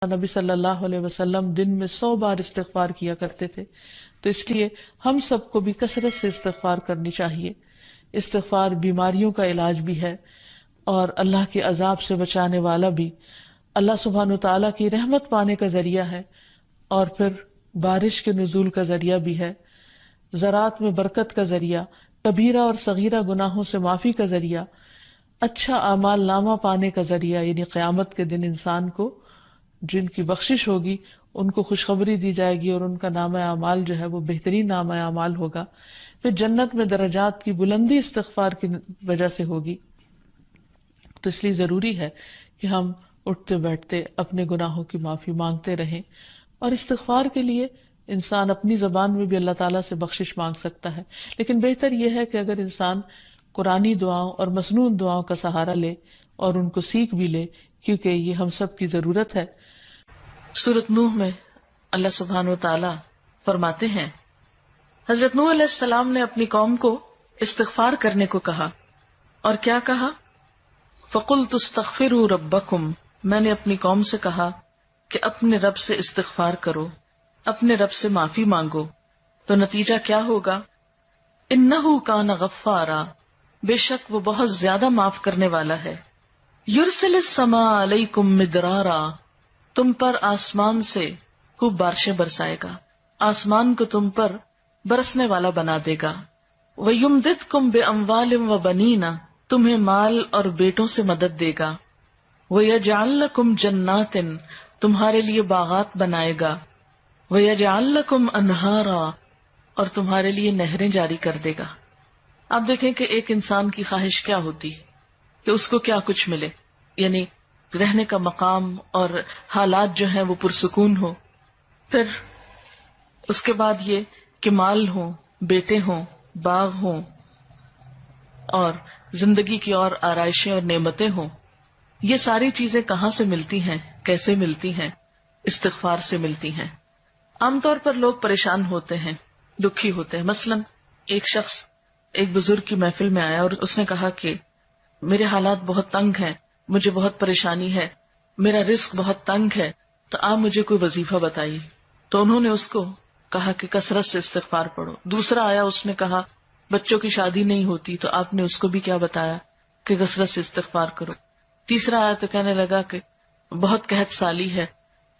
نبی صلی اللہ علیہ وسلم دن میں 100 بار استغفار کیا کرتے تھے، تو اس لیے ہم سب کو بھی کثرت سے استغفار کرنی چاہیے۔ استغفار بیماریوں کا علاج بھی ہے اور اللہ کے عذاب سے بچانے والا بھی، اللہ سبحانہ وتعالیٰ کی رحمت پانے کا ذریعہ ہے، اور پھر بارش کے نزول کا ذریعہ بھی ہے، زراعت میں برکت کا ذریعہ، کبیرہ اور صغیرہ گناہوں سے معافی کا ذریعہ، اچھا اعمال نامہ پانے کا ذریعہ، یعنی قیامت کے دن انسان کو جن کی بخشش ہوگی ان کو خوشخبری دی جائے گی اور ان کا نامہ اعمال جو ہے وہ بہترین نامہ اعمال ہوگا۔ پھر جنت میں درجات کی بلندی استغفار کی وجہ سے ہوگی۔ تو اس لیے ضروری ہے کہ ہم اٹھتے بیٹھتے اپنے گناہوں کی معافی مانگتے رہیں، اور استغفار کے لیے انسان اپنی زبان میں بھی اللہ تعالیٰ سے بخشش مانگ سکتا ہے، لیکن بہتر یہ ہے کہ اگر انسان قرآنی دعاؤں اور مسنون دعاؤں کا سہارا لے اور ان کو سیکھ بھی لے، کیونکہ یہ ہم سب کی ضرورت ہے۔ سورۃ نوح میں اللہ سبحانہ و تعالیٰ فرماتے ہیں، حضرت نوح علیہ السلام نے اپنی قوم کو استغفار کرنے کو کہا، اور کیا کہا؟ فَقُلْتُ اسْتَغْفِرُوا رَبَّكُمْ، میں نے اپنی قوم سے کہا کہ اپنے رب سے استغفار کرو، اپنے رب سے معافی مانگو۔ تو نتیجہ کیا ہوگا؟ إِنَّهُ كَانَ غَفَّارًا، بے شک وہ بہت زیادہ معاف کرنے والا ہے۔ يُرْسِلِ السَّمَاءَ عَلَيْكُمْ مِدْرَارًا، تم پر آسمان سے خوب بارشیں برسائے گا، آسمان کو تم پر برسنے والا بنا دے گا۔ وَيُمْدِدْكُمْ بِأَمْوَالٍ وَبَنِينَ، تمہیں مال اور بیٹوں سے مدد دے گا۔ وَيَجْعَلْ لَكُمْ جَنَّاتٍ، تمہارے لیے باغات بنائے گا۔ وَيَجْعَلْ لَكُمْ أَنْهَارًا، اور تمہارے لیے نہریں جاری کر دے گا۔ آپ دیکھیں کہ ایک انسان کی خواہش کیا ہوتی ہے کہ اس کو کیا کچھ ملے، یعنی رہنے کا مقام اور حالات جو ہیں وہ پرسکون ہو، پھر اس کے بعد یہ کہ مال ہوں، بیٹے ہوں، باغ ہوں، اور زندگی کی اور آرائشیں اور نعمتیں ہوں۔ یہ ساری چیزیں کہاں سے ملتی ہیں، کیسے ملتی ہیں؟ استغفار سے ملتی ہیں۔ عام طور پر لوگ پریشان ہوتے ہیں، دکھی ہوتے ہیں۔ مثلا ایک شخص ایک بزرگ کی محفل میں آیا اور اس نے کہا کہ میرے حالات بہت تنگ ہیں، مجھے بہت پریشانی ہے، میرا رزق بہت تنگ ہے، تو آپ مجھے کوئی وظیفہ بتائیے۔ تو انہوں نے اس کو کہا کہ کثرت سے استغفار پڑھو۔ دوسرا آیا، اس نے کہا بچوں کی شادی نہیں ہوتی، تو آپ نے اس کو بھی کیا بتایا کہ کثرت سے استغفار کرو۔ تیسرا آیا تو کہنے لگا کہ بہت قحط سالی ہے،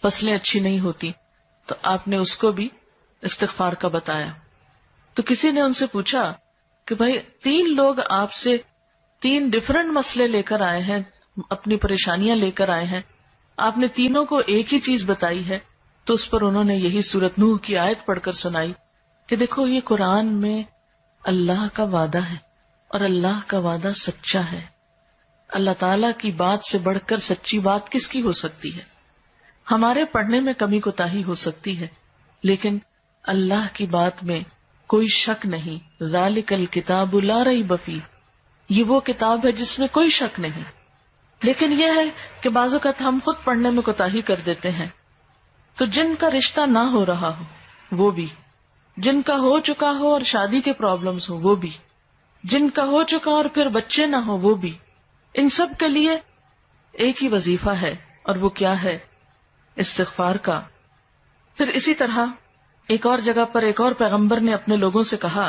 فصلیں اچھی نہیں ہوتی، تو آپ نے اس کو بھی استغفار کا بتایا۔ تو کسی نے ان سے پوچھا کہ بھائی 3 لوگ آپ سے 3 ڈفرنٹ مسئلے لے کر آئے ہیں، اپنی پریشانیاں لے کر آئے ہیں، آپ نے تینوں کو ایک ہی چیز بتائی ہے۔ تو اس پر انہوں نے یہی سورۃ نوح کی آیت پڑھ کر سنائی کہ دیکھو یہ قرآن میں اللہ کا وعدہ ہے، اور اللہ کا وعدہ سچا ہے۔ اللہ تعالیٰ کی بات سے بڑھ کر سچی بات کس کی ہو سکتی ہے؟ ہمارے پڑھنے میں کمی کوتاہی ہو سکتی ہے، لیکن اللہ کی بات میں کوئی شک نہیں۔ ذالک الکتاب لا ریب فیہ، یہ وہ کتاب ہے جس میں کوئی شک نہیں۔ لیکن یہ ہے کہ بعض اوقات ہم خود پڑھنے میں کوتاہی کر دیتے ہیں، تو جن کا رشتہ نہ ہو رہا ہو وہ بھی، جن کا ہو چکا ہو اور شادی کے پرابلمز ہو وہ بھی، جن کا ہو چکا اور پھر بچے نہ ہو وہ بھی، ان سب کے لیے ایک ہی وظیفہ ہے، اور وہ کیا ہے؟ استغفار کا۔ پھر اسی طرح ایک اور جگہ پر ایک اور پیغمبر نے اپنے لوگوں سے کہا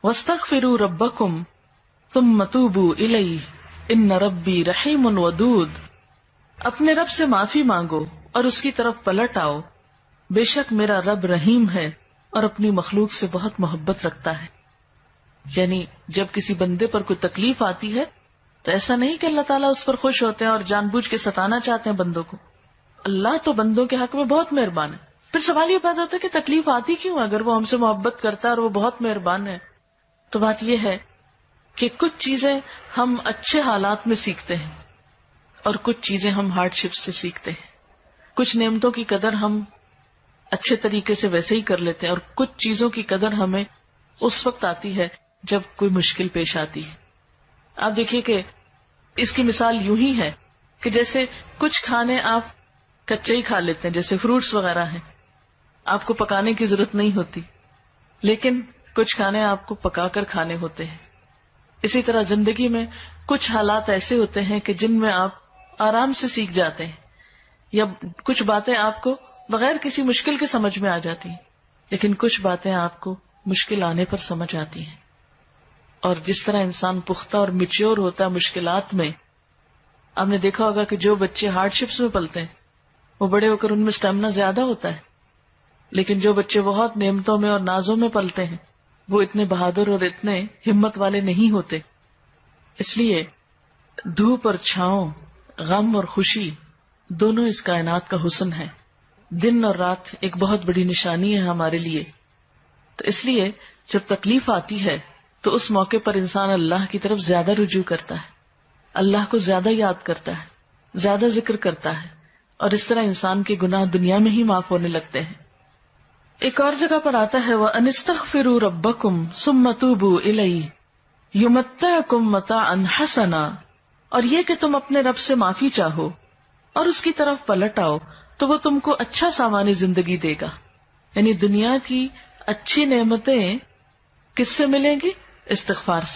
وَاسْتَغْفِرُوا رَبَّكُمْ ثُمَّ تُوبُوا إِلَيْهِ إِنَّ رَبِّي رَحِيمٌ وَدُودٌ، اپنے رب سے معافی مانگو اور اس کی طرف پلٹ آؤ، بے شک میرا رب رحیم ہے اور اپنی مخلوق سے بہت محبت رکھتا ہے۔ یعنی جب کسی بندے پر کوئی تکلیف آتی ہے تو ایسا نہیں کہ اللہ تعالیٰ اس پر خوش ہوتے ہیں اور جان بوجھ کے ستانا چاہتے ہیں بندوں کو۔ اللہ تو بندوں کے حق میں بہت مہربان ہے۔ پھر سوال یہ پیدا ہوتا ہے کہ تکلیف آتی کیوں؟ اگر وہ ہم سے محبت کرتا ہے اور وہ بہت مہربان ہے، تو بات یہ ہے کہ کچھ چیزیں ہم اچھے حالات میں سیکھتے ہیں اور کچھ چیزیں ہم ہارڈ شپ سے سیکھتے ہیں۔ کچھ نعمتوں کی قدر ہم اچھے طریقے سے ویسے ہی کر لیتے ہیں، اور کچھ چیزوں کی قدر ہمیں اس وقت آتی ہے جب کوئی مشکل پیش آتی ہے۔ آپ دیکھیے کہ اس کی مثال یوں ہی ہے کہ جیسے کچھ کھانے آپ کچے ہی کھا لیتے ہیں، جیسے فروٹس وغیرہ ہیں، آپ کو پکانے کی ضرورت نہیں ہوتی، لیکن کچھ کھانے آپ کو پکا کر کھانے ہوتے ہیں۔ اسی طرح زندگی میں کچھ حالات ایسے ہوتے ہیں کہ جن میں آپ آرام سے سیکھ جاتے ہیں، یا کچھ باتیں آپ کو بغیر کسی مشکل کے سمجھ میں آ جاتی ہیں، لیکن کچھ باتیں آپ کو مشکل آنے پر سمجھ آتی ہیں. اور جس طرح انسان پختہ اور میچیور ہوتا ہے مشکلات میں، آپ نے دیکھا ہوگا کہ جو بچے ہارڈ شپس میں پلتے ہیں وہ بڑے ہو کر ان میں اسٹیمنا زیادہ ہوتا ہے، لیکن جو بچے بہت نعمتوں میں اور نازوں میں پلتے ہیں وہ اتنے بہادر اور اتنے ہمت والے نہیں ہوتے. اس لیے دھوپ اور چھاؤں، غم اور خوشی، دونوں اس کائنات کا حسن ہے. دن اور رات ایک بہت بڑی نشانی ہے ہمارے لیے. تو اس لیے جب تکلیف آتی ہے تو اس موقع پر انسان اللہ کی طرف زیادہ رجوع کرتا ہے، اللہ کو زیادہ یاد کرتا ہے، زیادہ ذکر کرتا ہے، اور اس طرح انسان کے گناہ دنیا میں ہی معاف ہونے لگتے ہیں. ایک اور جگہ پر آتا ہے وَأَنِ اسْتَغْفِرُوا رَبَّكُمْ ثُمَّ تُوبُوا إِلَيْهِ يُمَتِّعْكُمْ مَتَاعًا حَسَنًا، اور یہ کہ تم اپنے رب سے معافی چاہو اور اس کی طرف پلٹ آؤ تو وہ تم کو اچھا سامان زندگی دے گا. یعنی دنیا کی اچھی نعمتیں کس سے ملیں گی؟ استغفار سے.